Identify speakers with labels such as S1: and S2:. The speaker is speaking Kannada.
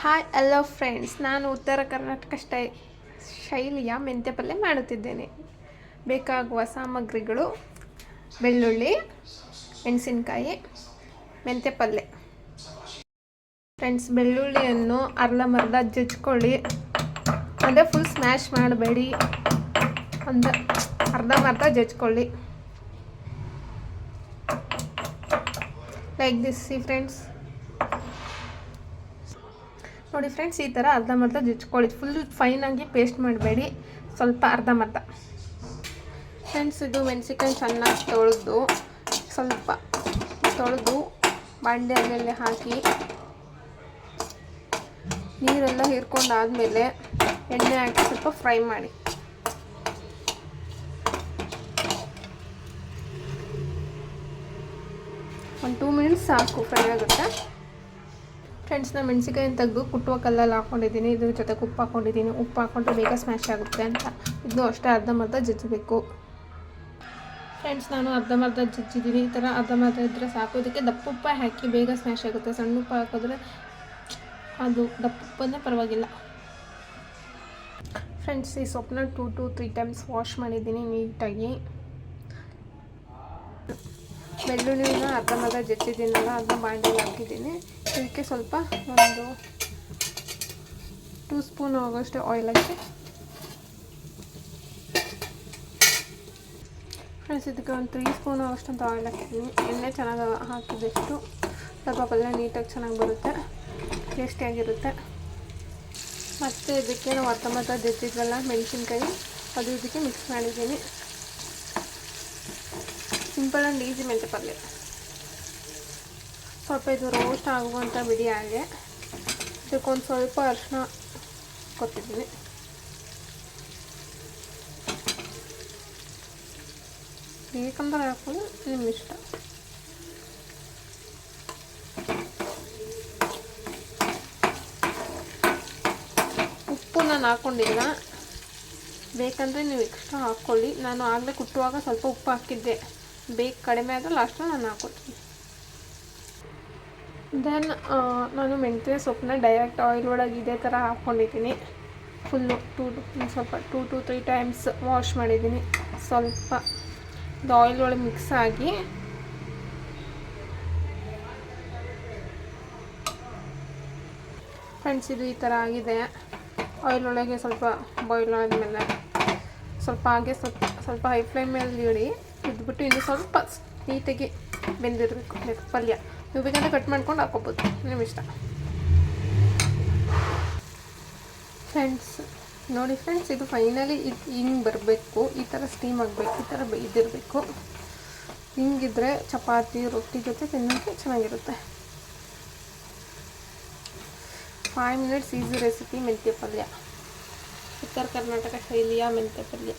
S1: ಹಾಯ್ ಹಲೋ ಫ್ರೆಂಡ್ಸ್, ನಾನು ಉತ್ತರ ಕರ್ನಾಟಕ ಶೈಲಿಯ ಮೆಂತ್ಯ ಪಲ್ಯ ಮಾಡುತ್ತಿದ್ದೇನೆ. ಬೇಕಾಗುವ ಸಾಮಗ್ರಿಗಳು: ಬೆಳ್ಳುಳ್ಳಿ, ಮೆಣಸಿನಕಾಯಿ, ಮೆಂತ್ಯ ಪಲ್ಯ. ಫ್ರೆಂಡ್ಸ್, ಬೆಳ್ಳುಳ್ಳಿಯನ್ನು ಅರ್ಧಂಬರ್ಧ ಜಜ್ಕೊಳ್ಳಿ. ಅಂದರೆ ಫುಲ್ ಸ್ಮ್ಯಾಶ್ ಮಾಡಬೇಡಿ, ಅರ್ಧಂಬರ್ಧ ಜಜ್ಕೊಳ್ಳಿ. Like this. ಸಿ ಫ್ರೆಂಡ್ಸ್, ನೋಡಿ ಫ್ರೆಂಡ್ಸ್, ಈ ಥರ ಅರ್ಧಂಬರ್ಧ ಜಜ್ಕೊಳ್ಳಿ. ಫುಲ್ ಫೈನಾಗಿ ಪೇಸ್ಟ್ ಮಾಡಬೇಡಿ, ಸ್ವಲ್ಪ ಅರ್ಧಂಬರ್ಧ. ಫ್ರೆಂಡ್ಸ್, ಇದು ಮೆಣಸಿನ್ಕಾಯಿ ಚೆನ್ನಾಗಿ ತೊಳೆದು ಬಾಣಲೆಯಲ್ಲಿ ಹಾಕಿ ನೀರೆಲ್ಲ ಹೀರ್ಕೊಂಡಾದಮೇಲೆ ಎಣ್ಣೆ ಹಾಕಿ ಸ್ವಲ್ಪ ಫ್ರೈ ಮಾಡಿ. ಒಂದು 2 ಮಿನಿಟ್ಸ್ ಸಾಕು, ಫ್ರೈ ಆಗುತ್ತೆ. ಫ್ರೆಂಡ್ಸ್, ನಾನು ಮೆಣಸಿನ್ಕಾಯಿನ ತೆಗೆದು ಕುಟ್ಟುವ ಕಲ್ಲಲ್ಲಿ ಹಾಕ್ಕೊಂಡಿದ್ದೀನಿ. ಇದ್ರ ಜೊತೆ ಉಪ್ಪು ಹಾಕ್ಕೊಂಡಿದ್ದೀನಿ. ಉಪ್ಪು ಹಾಕ್ಕೊಂಡ್ರೆ ಬೇಗ ಸ್ಮ್ಯಾಶ್ ಆಗುತ್ತೆ ಅಂತ. ಇದನ್ನು ಅಷ್ಟೇ ಅರ್ಧಂಬರ್ಧ ಜಜ್ಜಬೇಕು. ಫ್ರೆಂಡ್ಸ್, ನಾನು ಅರ್ಧಂಬರ್ಧ ಜಜ್ಜಿದ್ದೀನಿ. ಈ ಥರ ಅರ್ಧಂಬರ್ಧ ಇದ್ದರೆ ಸಾಕು. ಇದಕ್ಕೆ ದಪ್ಪ ಉಪ್ಪು ಹಾಕಿ ಬೇಗ ಸ್ಮ್ಯಾಶ್ ಆಗುತ್ತೆ. ಸಣ್ಣ ಉಪ್ಪು ಹಾಕಿದ್ರೆ ಅದು ದಪ್ಪ ಉಪ್ಪನ್ನೇ ಪರವಾಗಿಲ್ಲ. ಫ್ರೆಂಡ್ಸ್, ಈ ಸೊಪ್ಪನ್ನ 2 to 3 ಟೈಮ್ಸ್ ವಾಶ್ ಮಾಡಿದ್ದೀನಿ ನೀಟಾಗಿ. ಬೆಳ್ಳುಳ್ಳಿನ ಅರ್ಧಂಬರ್ಧ ಜಜ್ಜಿದ್ದೀನಲ್ಲ, ಅದನ್ನ ಬಾಣಲೆಯಲ್ಲಿ ಹಾಕಿದ್ದೀನಿ. ಇದಕ್ಕೆ ಸ್ವಲ್ಪ ಒಂದು 2 ಸ್ಪೂನ್ ಆಗೋಷ್ಟು ಆಯಿಲ್ ಹಾಕಿ. ಫ್ರೆಂಡ್ಸ್, ಇದಕ್ಕೆ ಒಂದು 3 ಸ್ಪೂನ್ ಆಗೋಷ್ಟಂತ ಆಯಿಲ್ ಹಾಕಿದ್ದೀನಿ. ಎಣ್ಣೆ ಚೆನ್ನಾಗಿ ಹಾಕಿದಷ್ಟು ಸ್ವಲ್ಪ ಪಲ್ಯ ನೀಟಾಗಿ ಚೆನ್ನಾಗಿ ಬರುತ್ತೆ, ಟೇಸ್ಟಿಯಾಗಿರುತ್ತೆ. ಮತ್ತು ಇದಕ್ಕೆ ನಾವು ಅರ್ಧಂಬರ್ಧ ಜಜ್ಜಿದ್ವಲ್ಲ ಮೆಣಸಿನ್ಕಾಯಿ, ಅದು ಇದಕ್ಕೆ ಮಿಕ್ಸ್ ಮಾಡಿದ್ದೀನಿ. ಸಿಂಪಲ್ ಆ್ಯಂಡ್ ಈಸಿ ಮೆಂತ್ಯ ಪಲ್ಯ. ಸ್ವಲ್ಪ ಇದು ರೋಸ್ಟ್ ಆಗುವಂಥ ಬಿಡಿ ಹಾಗೆ. ಇದಕ್ಕೊಂದು ಸ್ವಲ್ಪ ಅರಿಶಿನ ಕೊಟ್ಟಿದ್ದೀನಿ. ಬೇಕಂದ್ರೆ ಹಾಕೋದು, ನಿಮ್ಮ ಇಷ್ಟ. ಉಪ್ಪು ನಾನು ಹಾಕ್ಕೊಂಡಿಲ್ಲ, ಬೇಕಂದರೆ ನೀವು ಎಕ್ಸ್ಟ್ರಾ ಹಾಕ್ಕೊಳ್ಳಿ. ನಾನು ಆಗಲೇ ಕುಟ್ಟುವಾಗ ಸ್ವಲ್ಪ ಉಪ್ಪು ಹಾಕಿದ್ದೆ, ಕಡಿಮೆ ಆದರೆ ಲಾಸ್ಟಲ್ಲಿ ನಾನು ಹಾಕ್ಕೊಡ್ತೀನಿ. ದೆನ್ ನಾನು ಮೆಂತ್ಯ ಸೊಪ್ಪನ್ನ ಡೈರೆಕ್ಟ್ ಆಯಿಲ್ ಒಳಗೆ ಇದೇ ಥರ ಹಾಕ್ಕೊಂಡಿದ್ದೀನಿ. ಫುಲ್ಲು 2 to 3 ಟೈಮ್ಸ್ ವಾಶ್ ಮಾಡಿದ್ದೀನಿ. ಸ್ವಲ್ಪ ಇದು ಆಯಿಲ್ ಒಳಗೆ ಮಿಕ್ಸ್ ಆಗಿ ಫ್ರೆಂಡ್ಸ್, ಇದು ಈ ಥರ ಆಗಿದೆ. ಆಯಿಲ್ ಒಳಗೆ ಸ್ವಲ್ಪ ಬಾಯ್ಲ್ ಆದಮೇಲೆ ಸ್ವಲ್ಪ ಹಾಗೆ ಸ್ವಲ್ಪ ಹೈ ಫ್ಲೇಮ್ ಮೇಲೆ ಇಡಿ. ಇದ್ಬಿಟ್ಟು ಇನ್ನು ಸ್ವಲ್ಪ ನೀಟಾಗಿ ಬೆಂದಿರಬೇಕು ಪಲ್ಯ. ನೀವು ಬೇಕಂದ್ರೆ ಕಟ್ ಮಾಡ್ಕೊಂಡು ಹಾಕೋಬೋದು, ನಿಮ್ಮ ಇಷ್ಟ. ಫ್ರೆಂಡ್ಸ್, ನೋಡಿ ಫ್ರೆಂಡ್ಸ್, ಇದು ಫೈನಲಿ ಹಿಂಗೆ ಬರಬೇಕು. ಈ ಥರ ಸ್ಟೀಮ್ ಆಗಬೇಕು, ಈ ಥರ ಬೇಯ್ದಿರಬೇಕು. ಹಿಂಗಿದ್ರೆ ಚಪಾತಿ ರೊಟ್ಟಿ ಜೊತೆ ತಿನ್ನೋಕ್ಕೆ ಚೆನ್ನಾಗಿರುತ್ತೆ. 5 ಮಿನಿಟ್ಸ್ ಈಸಿ ರೆಸಿಪಿ ಮೆಂತ್ಯ ಪಲ್ಯ, ಉತ್ತರ ಕರ್ನಾಟಕ ಶೈಲಿಯ ಮೆಂತ್ಯ ಪಲ್ಯ.